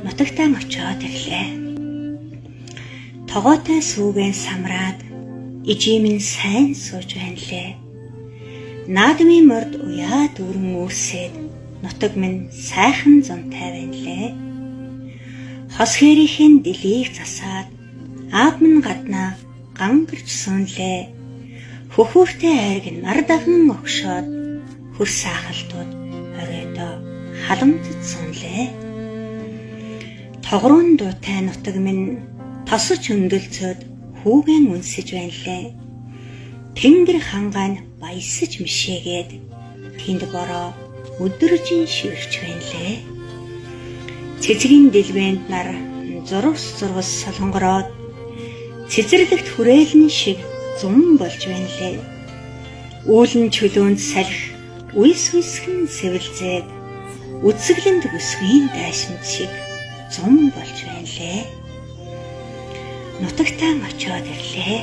нутагтаа очоод ирлээ. Тогоотой сүүгэн самраад ижим нь сайн сууж байна лээ. Наадмын морд уяа дүүрэн үүсээд нутаг минь сайхан зунтай байна лээ. Хос хэрийнхэн дэлийг засаад аав минь гаднаа гангэрч сунлээ. Хөхүүртэй айраг нар даган огшоод хөрс ахалтууд оройдоо халамжид сунлээ. Тогруун дуутай нутаг минь тосож өндөлцөөд хүүгэн үнсэж байна лээ. Тэнгэр хангаан баясаж мишээгээд тэнд бороо өдөржин шивэрч байна лээ. Цэцгийн дэлбэнд нар зурвас солонгороод цэцэрлэгт хүрээлэн шиг зум болж байна лээ. Үүлэн чөлөөнд салхи үйс үйсхэн сэвэлзээд үцэглэнд өсвийн дайсанд шиг зум болж байна лээ. Нутагтаа очоод ирлээ.